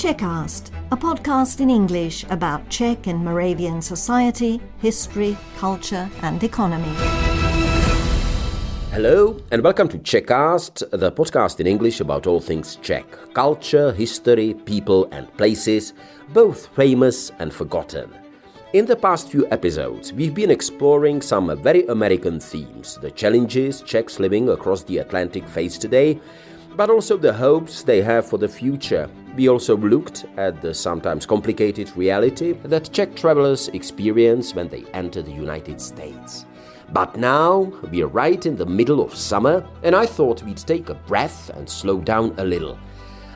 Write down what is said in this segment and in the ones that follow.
Czechast, a podcast in English about Czech and Moravian society, history, culture and economy. Hello and welcome to Czechast, the podcast in English about all things Czech. Culture, history, people and places, both famous and forgotten. In the past few episodes, we've been exploring some very American themes, the challenges Czechs living across the Atlantic face today, but also the hopes they have for the future. We also looked at the sometimes complicated reality that Czech travelers experience when they enter the United States. But now we're right in the middle of summer, and I thought we'd take a breath and slow down a little.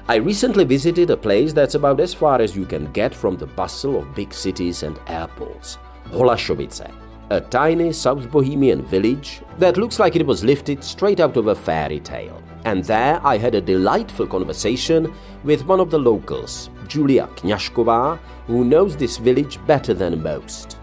I recently visited a place that's about as far as you can get from the bustle of big cities and airports. Holašovice, a tiny South Bohemian village that looks like it was lifted straight out of a fairy tale. And there I had a delightful conversation with one of the locals, Julia Kňažková, who knows this village better than most.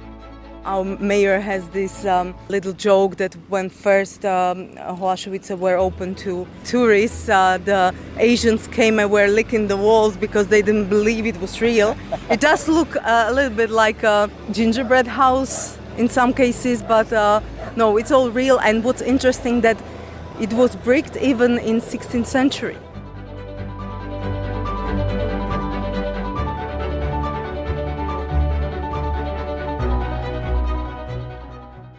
Our mayor has this little joke that when first Holašovice were open to tourists, the Asians came and were licking the walls because they didn't believe it was real. It does look a little bit like a gingerbread house in some cases, but no, it's all real. And what's interesting that it was bricked even in 16th century.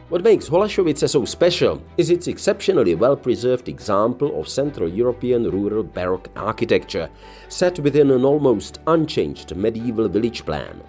What makes Holašovice so special is its exceptionally well-preserved example of Central European rural Baroque architecture, set within an almost unchanged medieval village plan.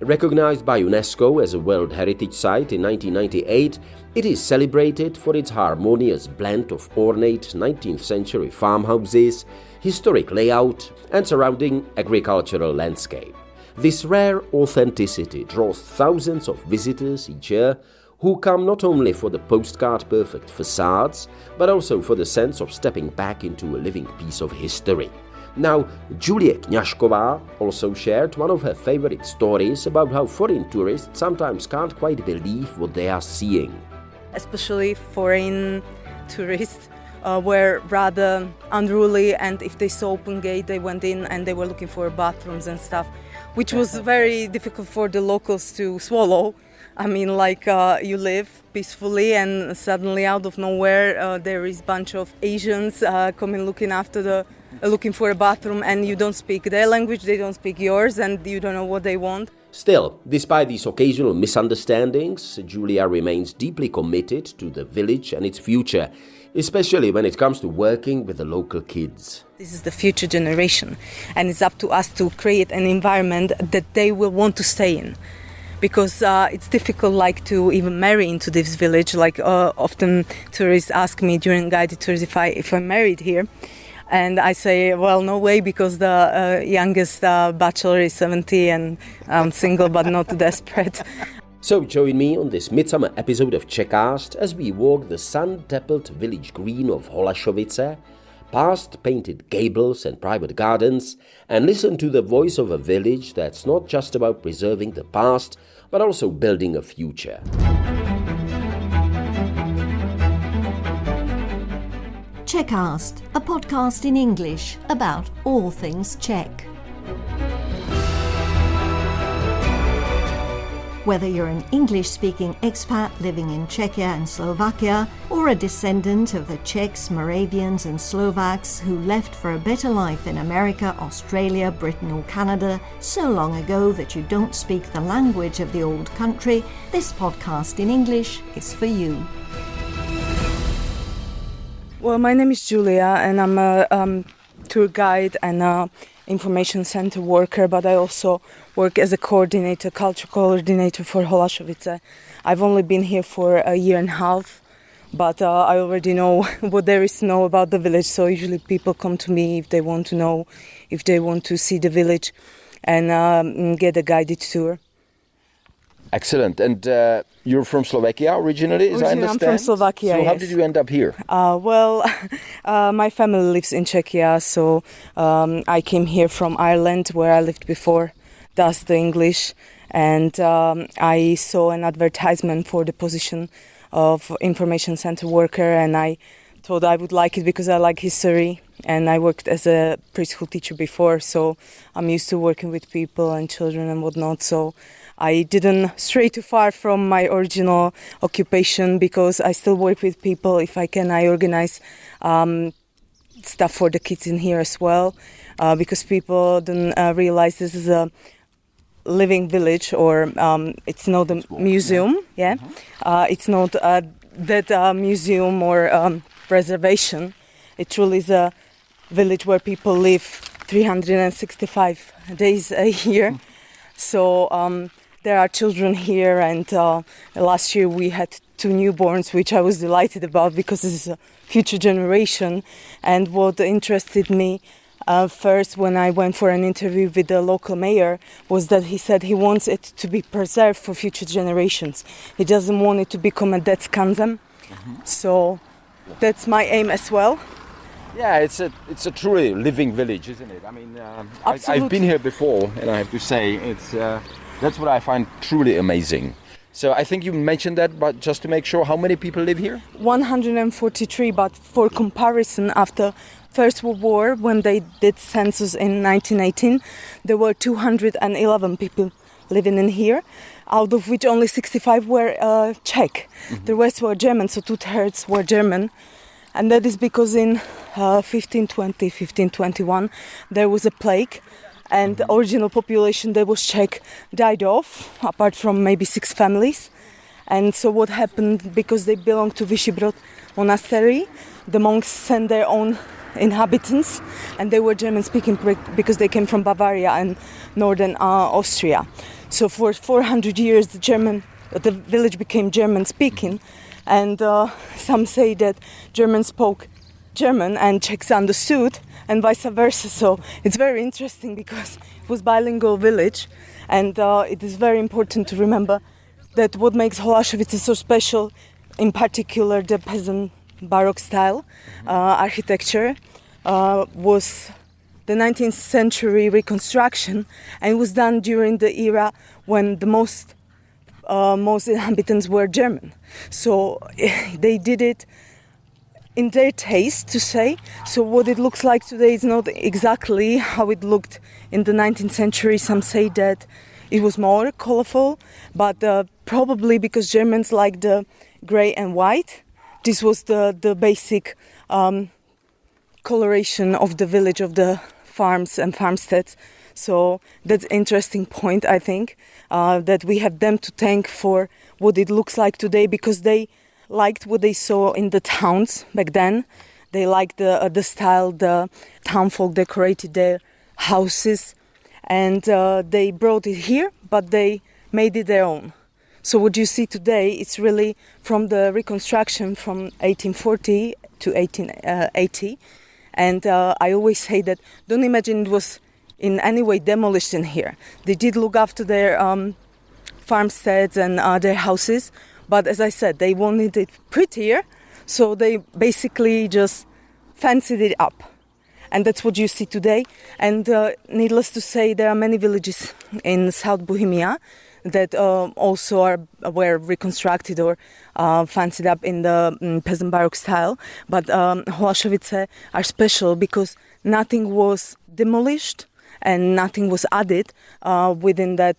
Recognized by UNESCO as a World Heritage Site in 1998, it is celebrated for its harmonious blend of ornate 19th century farmhouses, historic layout, and surrounding agricultural landscape. This rare authenticity draws thousands of visitors each year who come not only for the postcard-perfect facades, but also for the sense of stepping back into a living piece of history. Now, Julia Kňažková also shared one of her favorite stories about how foreign tourists sometimes can't quite believe what they are seeing. Especially foreign tourists were rather unruly, and if they saw open gate, they went in and they were looking for bathrooms and stuff, which was very difficult for the locals to swallow. I mean, like you live peacefully and suddenly out of nowhere there is a bunch of Asians coming looking for a bathroom, and you don't speak their language, they don't speak yours, and you don't know what they want. Still, despite these occasional misunderstandings, Julia remains deeply committed to the village and its future, especially when it comes to working with the local kids. This is the future generation, and it's up to us to create an environment that they will want to stay in. Because it's difficult, like, to even marry into this village. Like often tourists ask me during guided tours if I'm married here, and I say, well, no way, because the youngest bachelor is 70 and I'm single but not desperate. So join me on this midsummer episode of Czechast as we walk the sun-dappled village green of Holašovice, past painted gables and private gardens, and listen to the voice of a village that's not just about preserving the past, but also building a future. Czechast, a podcast in English about all things Czech. Whether you're an English-speaking expat living in Czechia and Slovakia, or a descendant of the Czechs, Moravians and Slovaks who left for a better life in America, Australia, Britain or Canada so long ago that you don't speak the language of the old country, this podcast in English is for you. Well, my name is Julia, and I'm a tour guide and a information center worker, but I also work as a coordinator, culture coordinator for Holašovice. I've only been here for a year and a half, but I already know what there is to know about the village, so usually people come to me if they want to know, if they want to see the village and get a guided tour. Excellent. And you're from Slovakia originally, as I understand? I'm from Slovakia, So how yes. did you end up here? My family lives in Czechia, so I came here from Ireland, where I lived before, thus the English. And I saw an advertisement for the position of information center worker, and I thought I would like it because I like history, and I worked as a preschool teacher before, so I'm used to working with people and children and whatnot. So I didn't stray too far from my original occupation because I still work with people. If I can, I organize stuff for the kids in here as well, because people don't realize this is a living village, or it's not a museum. Yeah, it's not that museum or preservation. It truly is a village where people live 365 days a year. So there are children here, and last year we had 2 newborns, which I was delighted about because this is a future generation. And what interested me first when I went for an interview with the local mayor was that he said he wants it to be preserved for future generations. He doesn't want it to become a dead skansen. So that's my aim as well. Yeah, it's a truly living village, isn't it? I mean, I've been here before, and I have to say that's what I find truly amazing. So I think you mentioned that, but just to make sure, how many people live here? 143, but for comparison, after First World War, when they did census in 1918, there were 211 people living in here, out of which only 65 were Czech. The rest were German, so 2/3 were German. And that is because in 1520, 1521, there was a plague, and the original population that was Czech died off, apart from maybe 6 families. And so what happened, because they belonged to Vyšehrad Monastery, the monks sent their own inhabitants, and they were German-speaking because they came from Bavaria and northern Austria. So for 400 years, the village became German-speaking, and some say that Germans spoke German and Czechs understood, and vice versa. So it's very interesting because it was bilingual village, and it is very important to remember that what makes Holašovice so special, in particular the peasant Baroque style architecture, was the 19th century reconstruction, and it was done during the era when the most inhabitants were German. So they did it in their taste, to say. So what it looks like today is not exactly how it looked in the 19th century. Some say that it was more colorful, but probably because Germans like the gray and white, this was the basic coloration of the village, of the farms and farmsteads. So that's an interesting point, I think, that we have them to thank for what it looks like today, because they liked what they saw in the towns back then. They liked the style, the townfolk decorated their houses, and they brought it here, but they made it their own. So what you see today, it's really from the reconstruction from 1840 to 1880. And I always say that don't imagine it was in any way demolished in here. They did look after their farmsteads and their houses, but as I said, they wanted it prettier, so they basically just fancied it up. And that's what you see today. And needless to say, there are many villages in South Bohemia that also were reconstructed or fancied up in the peasant Baroque style. But Holašovice are special because nothing was demolished and nothing was added within that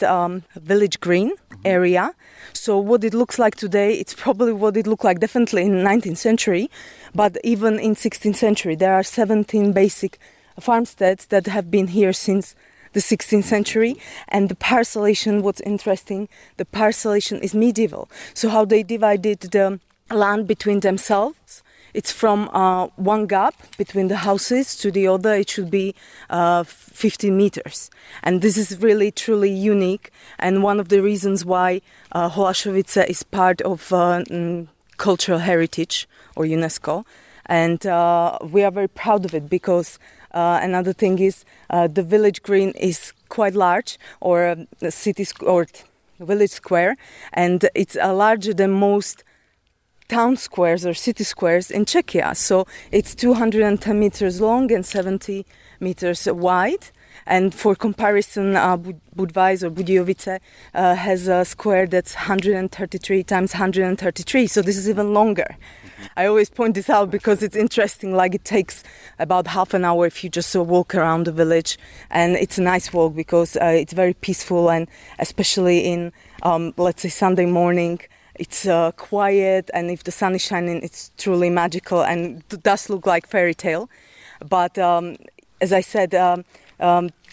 village green area. So what it looks like today, it's probably what it looked like definitely in the 19th century, but even in 16th century. There are 17 basic farmsteads that have been here since the 16th century, and the parcellation, what's interesting, the parcellation is medieval. So how they divided the land between themselves, it's from one gap between the houses to the other, it should be 15 meters. And this is really, truly unique, and one of the reasons why Holašovice is part of cultural heritage or UNESCO. And we are very proud of it because another thing is the village green is quite large, or the city or village square, and it's larger than most town squares or city squares in Czechia. So it's 210 meters long and 70 meters wide, And for comparison, Budweis or Budějovice has a square that's 133 times 133, so this is even longer. I always point this out because it's interesting, like it takes about half an hour if you just walk around the village, and it's a nice walk because it's very peaceful, and especially in, let's say, Sunday morning, it's quiet, and if the sun is shining, it's truly magical and it does look like fairy tale. But as I said,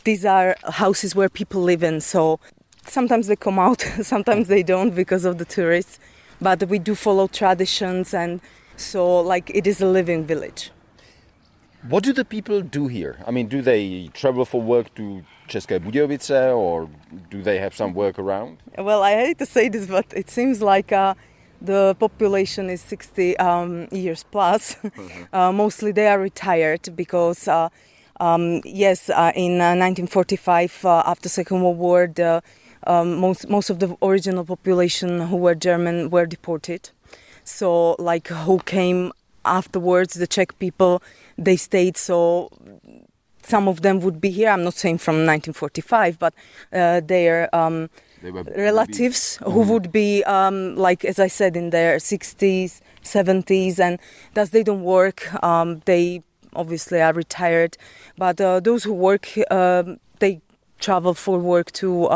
these are houses where people live in, so sometimes they come out, sometimes they don't because of the tourists. But we do follow traditions, and so like it is a living village. What do the people do here? I mean, do they travel for work to České Budějovice, or do they have some work around? Well, I hate to say this, but it seems like the population is 60 years plus. Mostly they are retired because, in 1945, after Second World War, most of the original population who were German were deported. So, like, who came afterwards, the Czech people, they stayed, so some of them would be here. I'm not saying from 1945, but their relatives who would be, like, as I said, in their 60s, 70s, and thus they don't work. They obviously are retired, but those who work, they travel for work to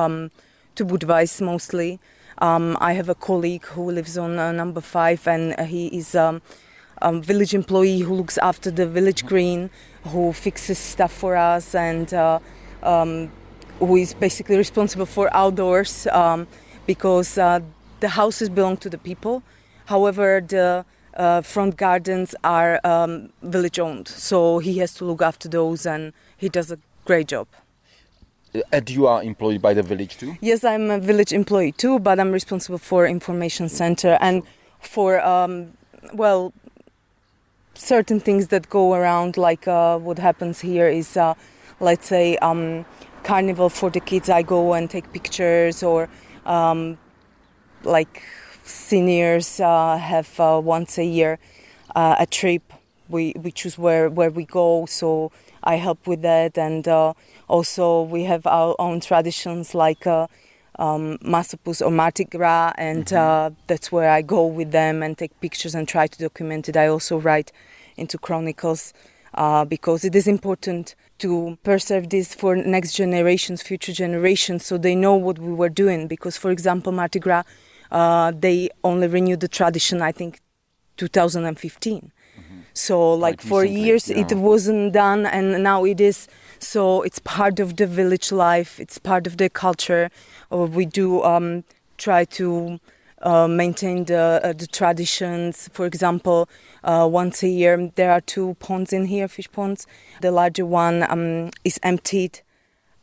Budweis mostly. I have a colleague who lives on number 5, and he is a village employee who looks after the village green, who fixes stuff for us, and who is basically responsible for outdoors because the houses belong to the people. However, the front gardens are village owned, so he has to look after those, and he does a great job. And you are employed by the village too? Yes, I'm a village employee too, but I'm responsible for information center and for, certain things that go around, like what happens here is, let's say, carnival for the kids. I go and take pictures, or like seniors have once a year a trip. We choose where we go, so I help with that, and also we have our own traditions like Masopus or Mardi Gras, and that's where I go with them and take pictures and try to document it. I also write into chronicles because it is important to preserve this for next generations, future generations, so they know what we were doing. Because, for example, Mardi Gras, they only renewed the tradition, I think, 2015. So, like, for recently, years it wasn't done, and now it is. So it's part of the village life. It's part of their culture. We do try to maintain the traditions. For example, once a year there are 2 ponds in here, fish ponds. The larger one is emptied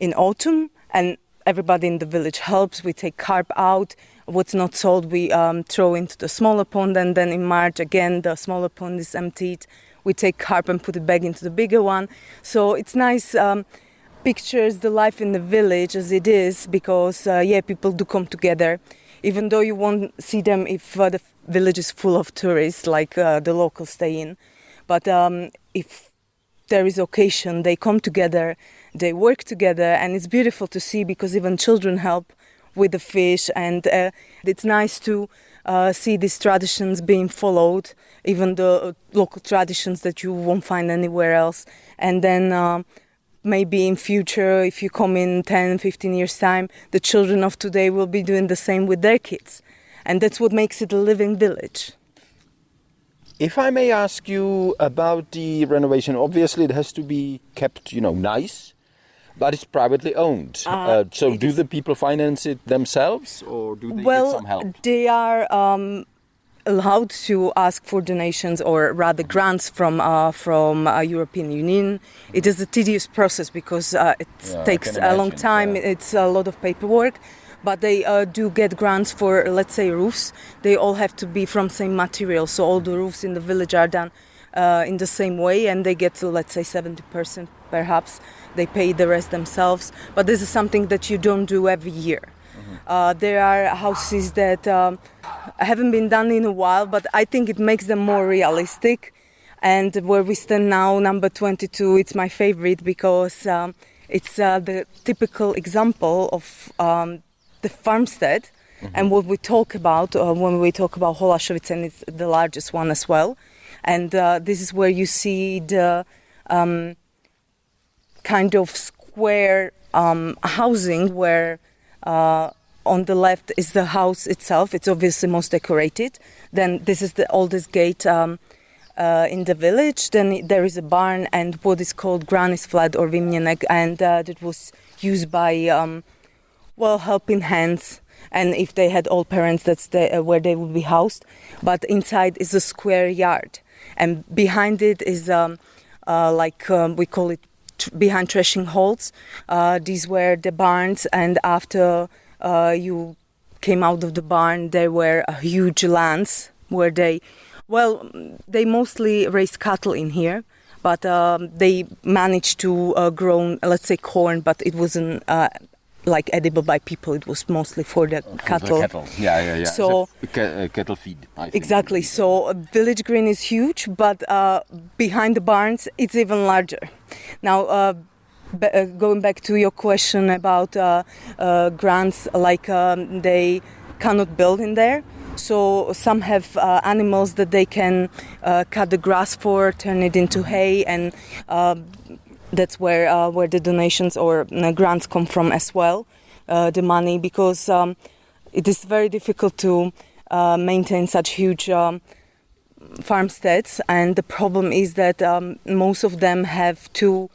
in autumn, and everybody in the village helps. We take carp out. What's not sold, we throw into the smaller pond, and then in March again the smaller pond is emptied. We take carp and put it back into the bigger one. So it's nice pictures the life in the village as it is, because people do come together, even though you won't see them if the village is full of tourists, like the locals stay in. But if there is occasion, they come together, they work together, and it's beautiful to see because even children help with the fish, and it's nice to see these traditions being followed, even the local traditions that you won't find anywhere else. And then maybe in future, if you come in 10, 15 years time, the children of today will be doing the same with their kids. And that's what makes it a living village. If I may ask you about the renovation, obviously it has to be kept, nice. But it's privately owned. So do the people finance it themselves, or do they get some help? They are allowed to ask for donations, or rather grants from European Union. It is a tedious process because it takes a long time. Yeah. It's a lot of paperwork. But they do get grants for, let's say, roofs. They all have to be from same material. So all the roofs in the village are done in the same way, and they get, let's say, 70% perhaps. They pay the rest themselves, but this is something that you don't do every year. There are houses that haven't been done in a while, but I think it makes them more realistic. And where we stand now, number 22, it's my favorite because it's the typical example of the farmstead. And what we talk about when we talk about Holašovice, and it's the largest one as well. And this is where you see the kind of square housing where on the left is the house itself. It's obviously most decorated. Then this is the oldest gate in the village. Then there is a barn and what is called granny's flat or vimněnek, and that was used by helping hands. And if they had old parents, that's where they would be housed. But inside is a square yard. And behind it is, we call it behind threshing halls. These were the barns. And after you came out of the barn, there were huge lands where they mostly raised cattle in here. But they managed to grow, let's say, corn, but it wasn't edible by people. It was mostly for the cattle. The cattle. Yeah. So cattle feed. I think. Exactly. So village green is huge, but behind the barns, it's even larger. Now, going back to your question about grants, they cannot build in there. So some have animals that they can cut the grass for, turn it into hay, and that's where the donations or grants come from as well, the money, because it is very difficult to maintain such huge farmsteads, and the problem is that most of them have two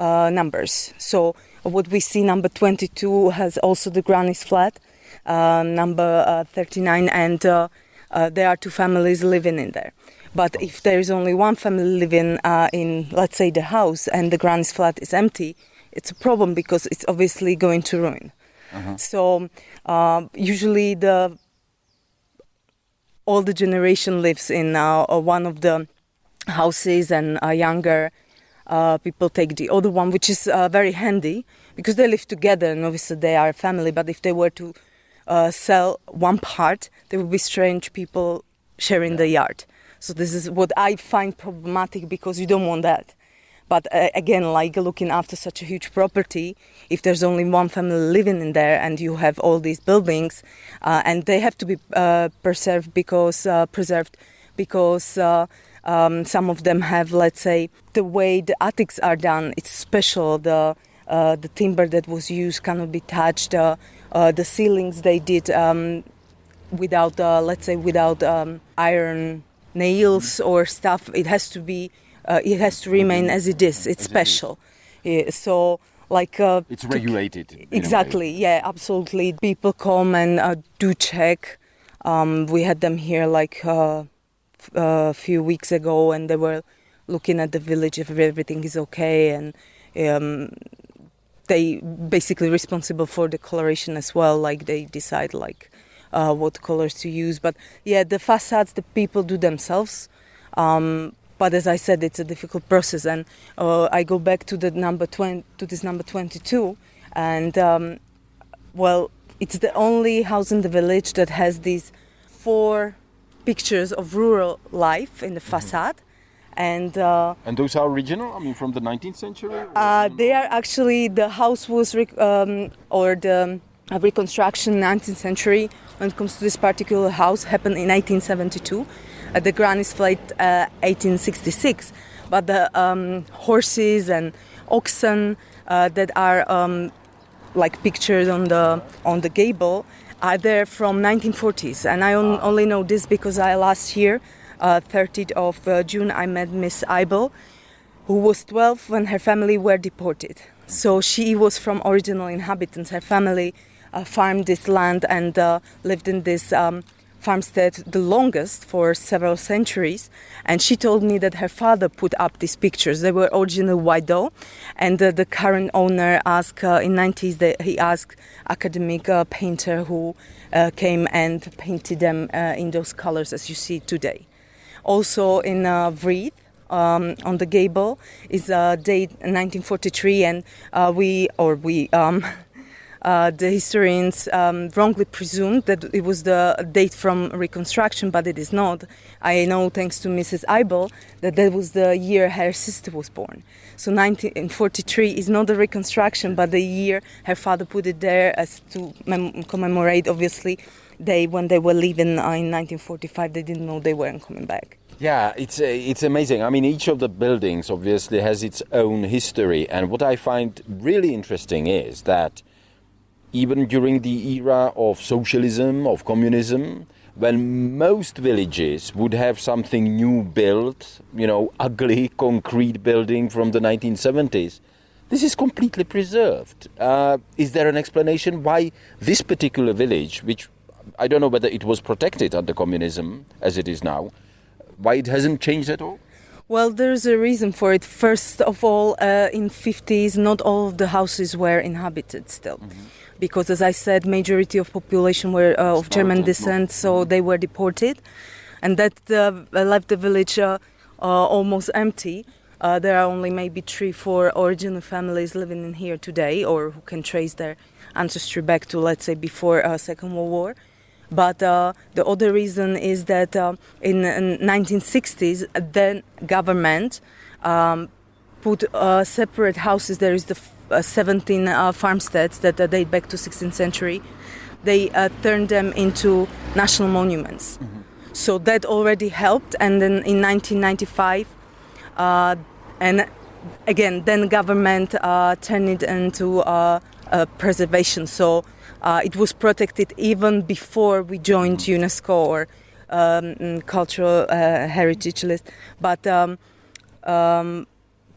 numbers. So what we see, number 22 has also the granny's flat, number 39, and there are two families living in there. But if there is only one family living in, let's say, the house and the granny's flat is empty, it's a problem because it's obviously going to ruin. So usually the older generation lives in one of the houses, and younger people take the other one, which is very handy because they live together and obviously they are a family. But if they were to sell one part, there would be strange people sharing the yard. So this is what I find problematic because you don't want that. But again, looking after such a huge property, if there's only one family living in there and you have all these buildings, and they have to be preserved because some of them have, let's say, the way the attics are done, it's special. The timber that was used cannot be touched. The ceilings they did without iron nails or stuff. It has to remain as it is. It's special. So it's regulated. Exactly. Yeah, absolutely. People come and do check. We had them here a few weeks ago, and they were looking at the village if everything is okay, and they basically responsible for the coloration as well. They decide what colors to use. But yeah, the facades the people do themselves. But as I said, it's a difficult process, and I go back to this number 22, and it's the only house in the village that has these 4 pictures of rural life in the facade, and those are original. I mean, from the 19th century. They are actually, the house was reconstruction 19th century. When it comes to this particular house, happened in 1872. The granny's flat 1866, but the horses and oxen that are pictured on the gable are there from 1940s, and I only know this because last year, 30th of June, I met Miss Eibel, who was 12 when her family were deported. So she was from original inhabitants. Her family farmed this land and lived in this farmstead the longest for several centuries, and she told me that her father put up these pictures. They were original white though, and the current owner asked in 90s that he asked academic painter who came and painted them in those colors as you see today. Also in wreath on the gable is date 1943, and The historians wrongly presumed that it was the date from reconstruction, but it is not. I know, thanks to Mrs. Eibel, that was the year her sister was born. So 1943 is not the reconstruction, but the year her father put it there as to commemorate, obviously, when they were leaving in 1945, they didn't know they weren't coming back. Yeah, it's amazing. I mean, each of the buildings obviously has its own history. And what I find really interesting is that even during the era of socialism, of communism, when most villages would have something new built, ugly concrete building from the 1970s, this is completely preserved. Is there an explanation why this particular village, which I don't know whether it was protected under communism as it is now, why it hasn't changed at all? Well, there's a reason for it. First of all, in 50s, not all of the houses were inhabited still. Mm-hmm. Because, as I said, majority of population were of German descent, so they were deported. And that left the village almost empty. There are only maybe 3-4 original families living in here today, or who can trace their ancestry back to, let's say, before Second World War. But the other reason is that in 1960s, the government put separate houses. There is the 17 farmsteads that date back to 16th century. They turned them into national monuments. Mm-hmm. So that already helped. And then in 1995, and again, then government turned it into preservation. So it was protected even before we joined UNESCO or cultural heritage list. But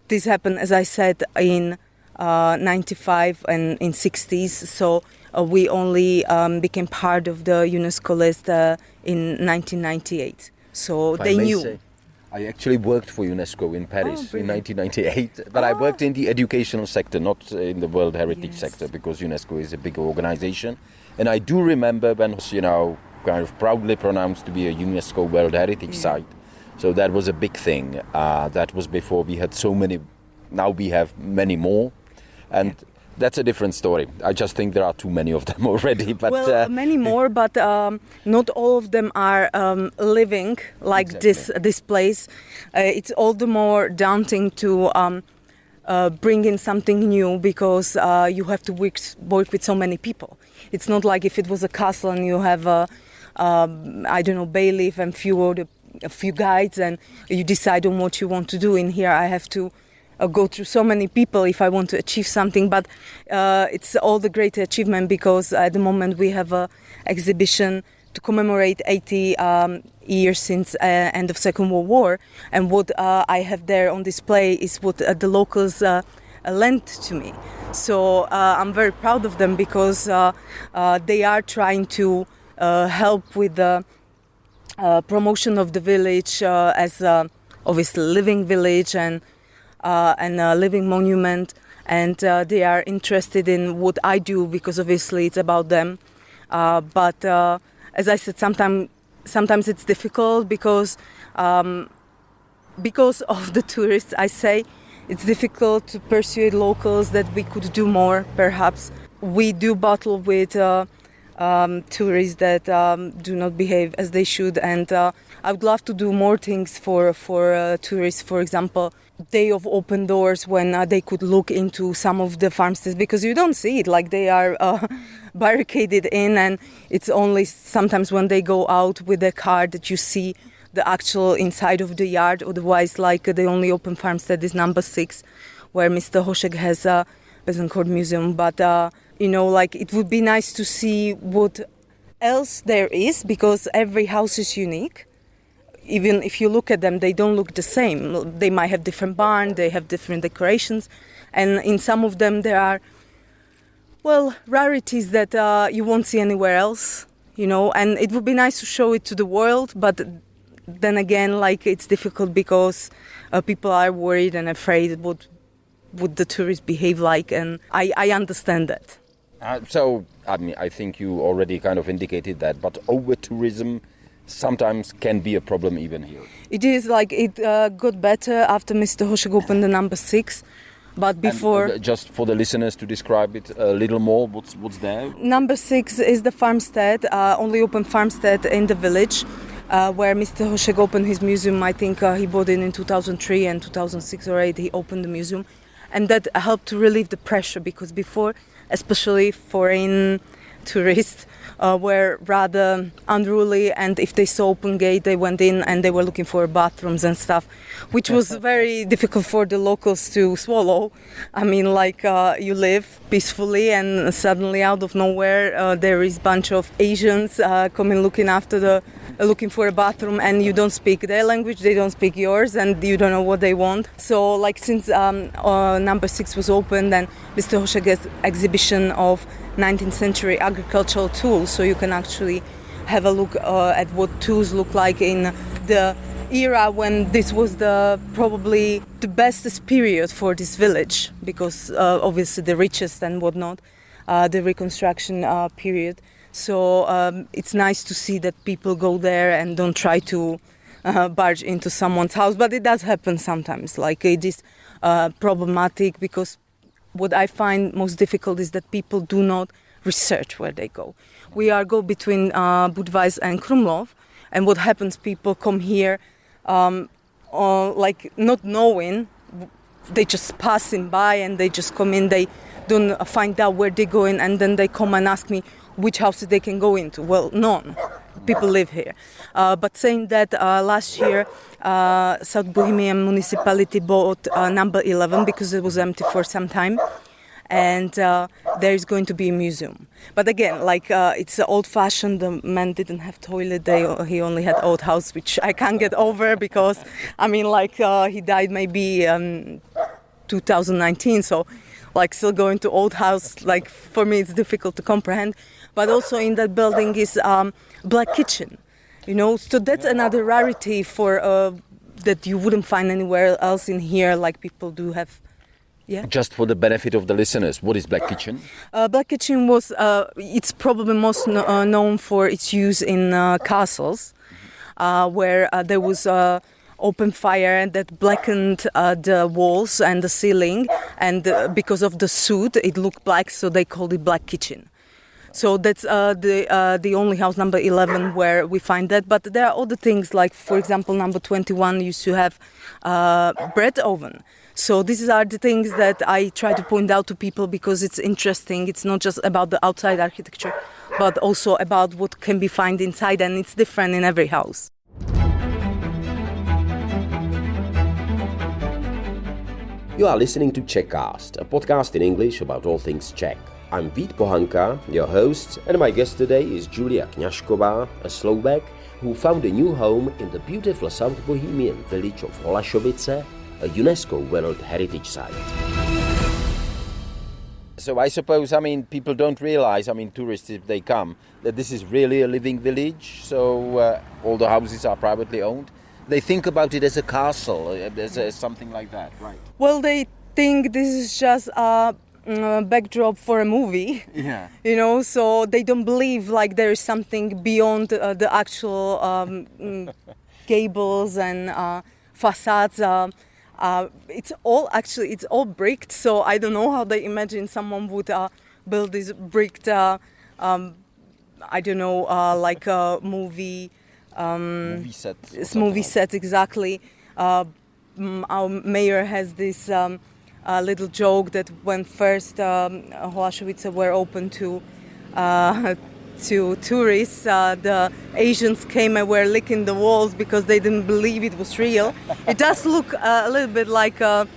this happened, as I said, in 95 and in 60s. So we only became part of the UNESCO list in 1998. So they knew. I actually worked for UNESCO in Paris in 1998, but I worked in the educational sector, not in the World Heritage sector, because UNESCO is a big organization. And I do remember when it was, kind of proudly pronounced to be a UNESCO World Heritage Site. So that was a big thing. That was before we had so many. Now we have many more. And that's a different story. I just think there are too many of them already. But many more, but not all of them are living like this place. It's all the more daunting to bring in something new because you have to work with so many people. It's not like if it was a castle and you have bailiff and a few guides and you decide on what you want to do. In here, I have to go through so many people if I want to achieve something, but it's all the greater achievement because at the moment we have an exhibition to commemorate 80 years since end of Second World War, and what I have there on display is what the locals lent to me. So I'm very proud of them because they are trying to help with the promotion of the village as obviously living village and a living monument, and they are interested in what I do because obviously it's about them. But as I said, sometimes it's difficult because of the tourists. I say it's difficult to persuade locals that we could do more. Perhaps we do battle with tourists that do not behave as they should, and I would love to do more things for tourists. For example, day of open doors when they could look into some of the farmsteads, because you don't see it, like they are barricaded in, and it's only sometimes when they go out with a car that you see the actual inside of the yard. Otherwise, like the only open farmstead is number 6, where Mr. Hošek has a peasant court museum. But it would be nice to see what else there is, because every house is unique. Even if you look at them, they don't look the same. They might have different barns, they have different decorations, and in some of them there are, rarities that you won't see anywhere else, and it would be nice to show it to the world, but then again, it's difficult because people are worried and afraid what would the tourists behave like, and I understand that. I think you already kind of indicated that, but over-tourism sometimes can be a problem even here. It is, it got better after Mr. Hošek opened the number 6, But before... And, just for the listeners to describe it a little more, what's there? Number 6 is the farmstead, only open farmstead in the village, where Mr. Hošek opened his museum. I think he bought it in 2003 and 2006 or 8 he opened the museum. And that helped to relieve the pressure, because before, especially foreign tourists, were rather unruly, and if they saw open gate they went in and they were looking for bathrooms and stuff, which was very difficult for the locals to swallow. I mean, like you live peacefully and suddenly out of nowhere there is a bunch of Asians coming looking for a bathroom, and you don't speak their language, they don't speak yours, and you don't know what they want. So like since number 6 was opened, then Mr. Hošek's exhibition of 19th century agricultural tools, so you can actually have a look at what tools look like in the era when this was probably the bestest period for this village, because obviously the richest and whatnot, the reconstruction period. So it's nice to see that people go there and don't try to barge into someone's house, but it does happen sometimes. Like it is problematic, because what I find most difficult is that people do not research where they go. We go between Budweis and Krumlov, and what happens, people come here like not knowing, they just passing by and they just come in, they don't find out where they're going, and then they come and ask me which houses they can go into. Well, none. People live here. But saying that, last year South Bohemian municipality bought number 11 because it was empty for some time, and there is going to be a museum. But again, like it's old-fashioned. The man didn't have toilet. He only had old house, which I can't get over, because I mean, like he died maybe 2019, so like still going to old house, like for me it's difficult to comprehend. But also in that building is black kitchen, so that's another rarity for that you wouldn't find anywhere else in here, like people do have. Yeah. Just for the benefit of the listeners, what is Black Kitchen? Black Kitchen was, it's probably most known for its use in castles, where there was open fire that blackened the walls and the ceiling, and because of the soot it looked black, so they called it Black Kitchen. So that's the only house, number 11, where we find that. But there are other things, like, for example, number 21 used to have bread oven. So these are the things that I try to point out to people, because it's interesting. It's not just about the outside architecture, but also about what can be found inside, and it's different in every house. You are listening to Czechast, a podcast in English about all things Czech. I'm Vít Pohanka, your host, and my guest today is Julia Kňažková, a Slovak who found a new home in the beautiful South Bohemian village of Holašovice, a UNESCO World Heritage Site. So I suppose, people don't realize, tourists, if they come, that this is really a living village. So all the houses are privately owned. They think about it as a castle, as something like that, right? Well, they think this is just a backdrop for a movie. Yeah. So they don't believe like there is something beyond the actual gables and facades. It's all bricked, so I don't know how they imagine someone would build this bricked, like a movie set. Movie set, exactly. Our mayor has this little joke that when first Holašovice were open to tourists, the Asians came and were licking the walls because they didn't believe it was real. It does look a little bit like a,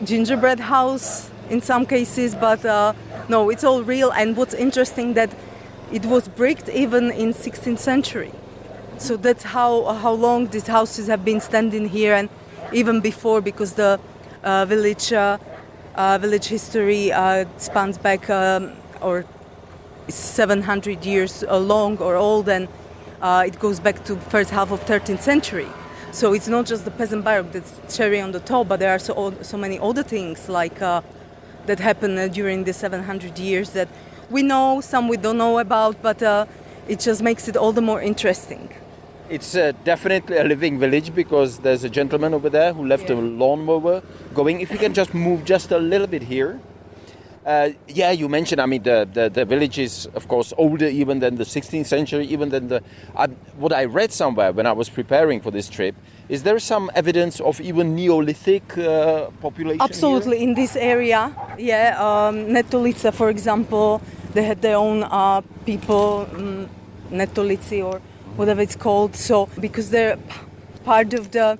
gingerbread house in some cases, but no, it's all real. And what's interesting that it was bricked even in 16th century. So that's how long these houses have been standing here, and even before, because the village history spans back or 700 years long or old, and it goes back to first half of 13th century. So it's not just the peasant baroque that's cherry on the top, but there are so many other things like that happened during the 700 years that we know, some we don't know about, but it just makes it all the more interesting. It's definitely a living village because there's a gentleman over there who left a lawnmower going. If we can just move just a little bit here. You mentioned, I mean, the village is, of course, older even than the 16th century, even than what I read somewhere when I was preparing for this trip. Is there some evidence of even Neolithic population Absolutely, here? in this area, Netolice, for example, they had their own people, Netolici or whatever it's called. So, because they're part of the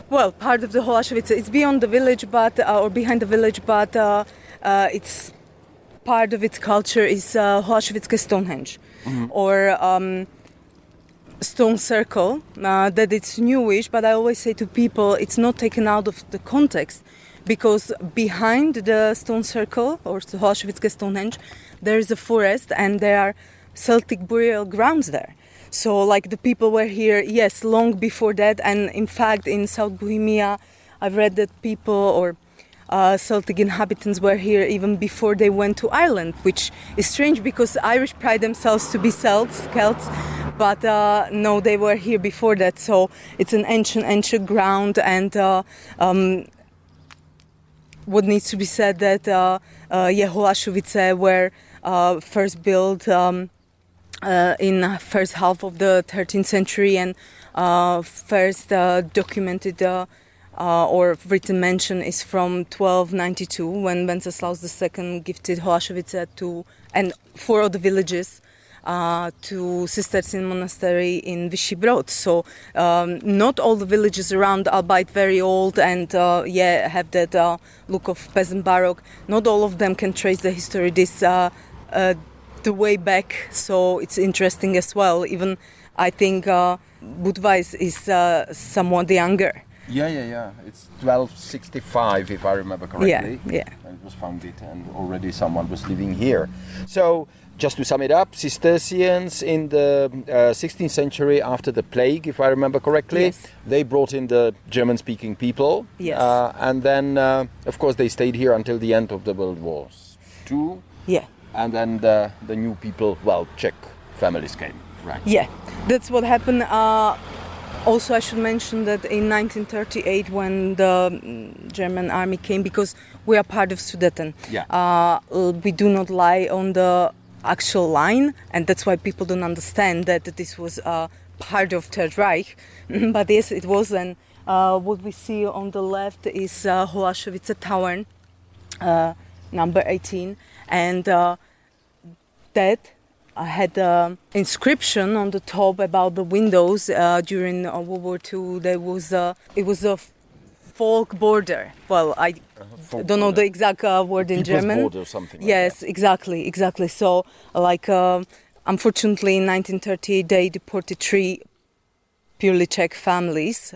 Holašovice. It's beyond the village, or behind the village, but it's part of its culture is Holašovice Stonehenge, or stone circle. That it's newish, but I always say to people, it's not taken out of the context, because behind the stone circle or the Holašovice Stonehenge, there is a forest and there are Celtic burial grounds there. So, like, the people were here, yes, long before that. And in fact, in South Bohemia, I've read that people or Celtic inhabitants were here even before they went to Ireland, which is strange because Irish pride themselves to be Celts, but no, they were here before that. So it's an ancient ground. And what needs to be said that Holašovice were first built in first half of the 13th century, and first documented or written mention is from 1292 when Wenceslaus II gifted Holašovice and 4 other villages to Cistercian monastery in Vyšší Brod. So not all the villages around, albeit very old and have that look of peasant baroque, not all of them can trace the history the way back, so it's interesting as well. Even I think Budva is somewhat younger. Yeah. It's 1265, if I remember correctly. Yeah. And it was founded, and already someone was living here. So, just to sum it up, Cistercians in the 16th century after the plague, if I remember correctly, yes. They brought in the German-speaking people. Yes. And then, of course, they stayed here until the end of the World War II. Yeah. And then the new people, Czech families came, right? Yeah, that's what happened. Also, I should mention that in 1938, when the German army came, because we are part of Sudeten, we do not lie on the actual line, and that's why people don't understand that this was part of Third Reich. But yes, it was. And what we see on the left is Holašovice Tavern, number 18, and that had an inscription on the top about the windows during World War II. It was a folk border. Well, I don't know the exact word in German. Border or something. Yes, like that. Exactly. So, unfortunately, in 1930 they deported 3 purely Czech families,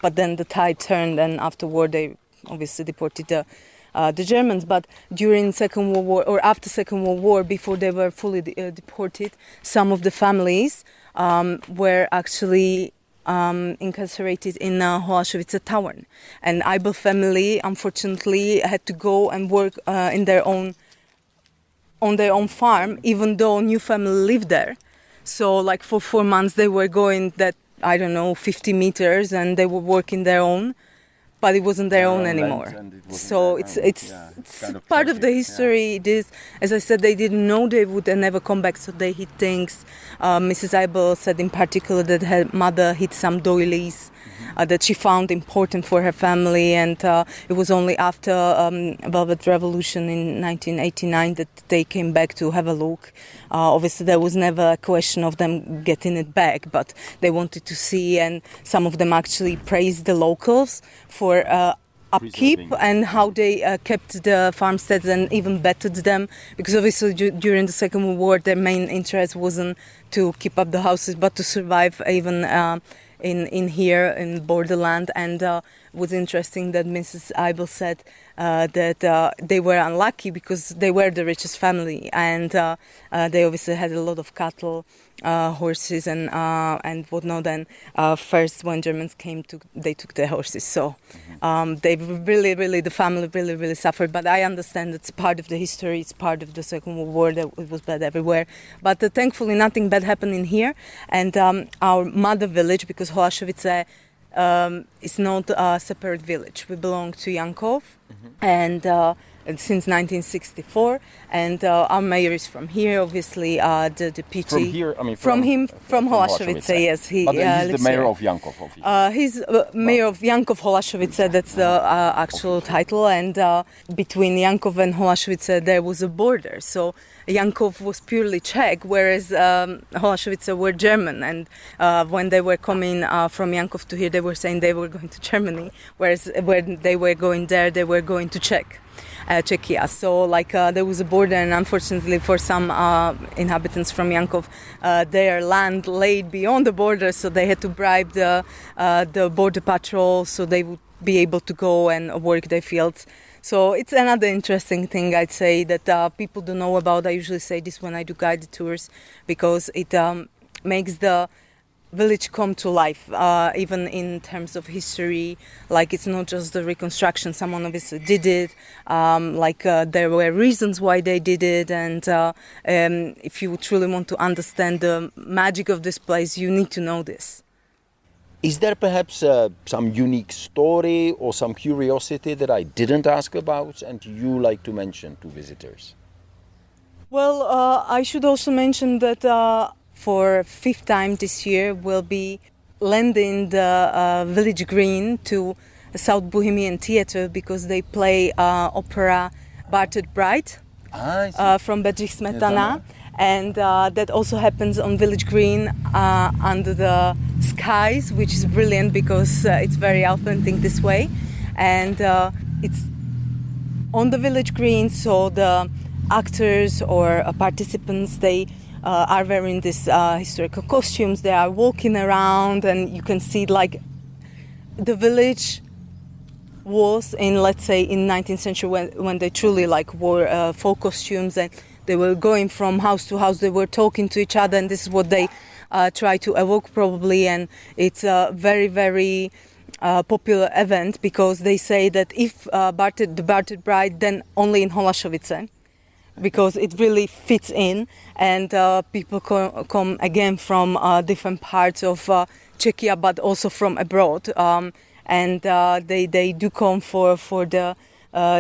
but then the tide turned, and afterward they obviously deported the Germans. But during Second World War, or after Second World War, before they were fully deported, some of the families were actually incarcerated in Holašovice Tavern. And Eibel family, unfortunately, had to go and work on their own farm, even though new family lived there. So, like, for 4 months they were going 50 meters, and they were working their own. But it wasn't their own anymore. So it's kind of part of the history. It is, as I said, they didn't know they would never come back, so they hid things. Mrs. Eibel said in particular that her mother hid some doilies that she found important for her family, and it was only after Velvet Revolution in 1989 that they came back to have a look. Obviously, there was never a question of them getting it back, but they wanted to see, and some of them actually praised the locals for upkeep and how they kept the farmsteads and even bettered them, because obviously during the Second World War their main interest wasn't to keep up the houses but to survive even in here in borderland. And was interesting that Mrs. Eibel said that they were unlucky because they were the richest family, and they obviously had a lot of cattle, horses, and whatnot. And first, when Germans came, they took the horses. So they really, the family really suffered. But I understand it's part of the history. It's part of the Second World War. That it was bad everywhere. But thankfully, nothing bad happened in here. And our mother village, because Holašovice is not a separate village. We belong to Jankov, and since 1964, and our mayor is from here. Obviously, the PT from here. I mean, from Holašovice. Yes, he. But he's the mayor of Jankov. He's mayor of Jankov Holašovice. That's the actual title. And between Jankov and Holašovice, there was a border. So Jankov was purely Czech, whereas Holašovice were German. And when they were coming from Jankov to here, they were saying they were going to Germany, whereas when they were going there, they were going to Czechia. So there was a border, and unfortunately for some inhabitants from Jankov, their land laid beyond the border, so they had to bribe the border patrol so they would be able to go and work their fields. So it's another interesting thing, I'd say, that people don't know about. I usually say this when I do guided tours, because it makes the village come to life, even in terms of history. Like, it's not just the reconstruction, someone obviously did it, there were reasons why they did it, and if you truly want to understand the magic of this place, you need to know this. Is there perhaps some unique story or some curiosity that I didn't ask about and you like to mention to visitors? Well, I should also mention that for fifth time this year, we'll be lending the village green to South Bohemian Theatre, because they play opera Bartered Bride from Bedřich Smetana. And that also happens on Village Green under the skies, which is brilliant because it's very authentic this way. And it's on the Village Green, so the actors or participants, they are wearing these historical costumes. They are walking around, and you can see like the village was in, let's say, in 19th century when they truly wore folk costumes, and they were going from house to house. They were talking to each other, and this is what they try to evoke probably. And it's a very, very popular event, because they say that if the Bartered Bride, then only in Holašovice, because it really fits in, and people come again from different parts of Czechia, but also from abroad, and they do come for the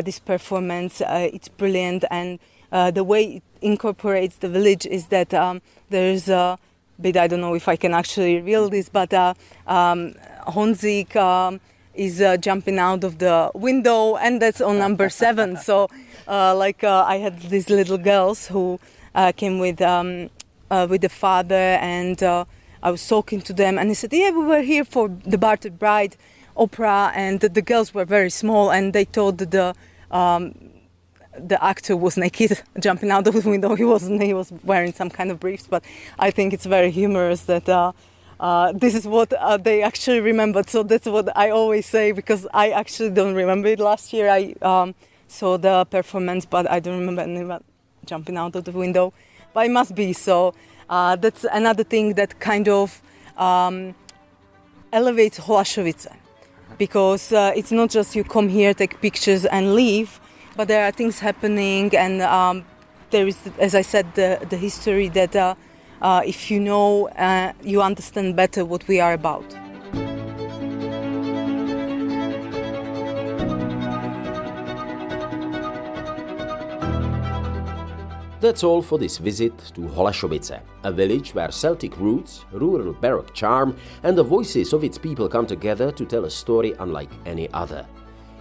this performance. It's brilliant, and the way it incorporates the village is that there's a bit, I don't know if I can actually reveal this, but Honzik is jumping out of the window, and that's on number 7. So I had these little girls who came with the father, and I was talking to them, and they said, yeah, we were here for the Bartered Bride opera, and the girls were very small, and they thought that the actor was naked, jumping out of the window. He wasn't. He was wearing some kind of briefs. But I think it's very humorous that this is what they actually remembered. So that's what I always say, because I actually don't remember it. Last year I saw the performance, but I don't remember anyone jumping out of the window. But it must be so. That's another thing that kind of elevates Holašovice, because it's not just you come here, take pictures and leave, but there are things happening, and there is, as I said, the history that if you know, you understand better what we are about. That's all for this visit to Holašovice, a village where Celtic roots, rural Baroque charm, and the voices of its people come together to tell a story unlike any other.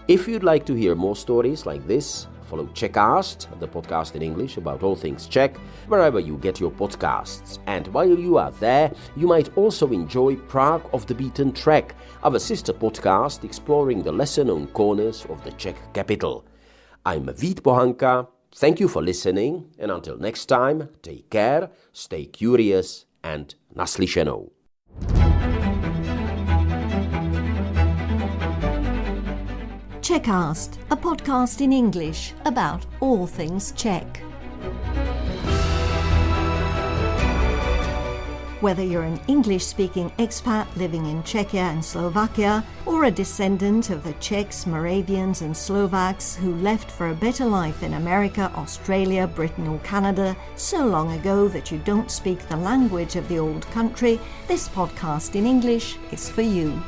If you'd like to hear more stories like this, follow Czechast, the podcast in English about all things Czech, wherever you get your podcasts. And while you are there, you might also enjoy Prague Off the Beaten Track, our sister podcast exploring the lesser-known corners of the Czech capital. I'm Vít Pohanka. Thank you for listening, and until next time, take care, stay curious, and naslyšenou. Czechast, a podcast in English about all things Czech. Whether you're an English-speaking expat living in Czechia and Slovakia, or a descendant of the Czechs, Moravians and Slovaks who left for a better life in America, Australia, Britain or Canada so long ago that you don't speak the language of the old country, this podcast in English is for you.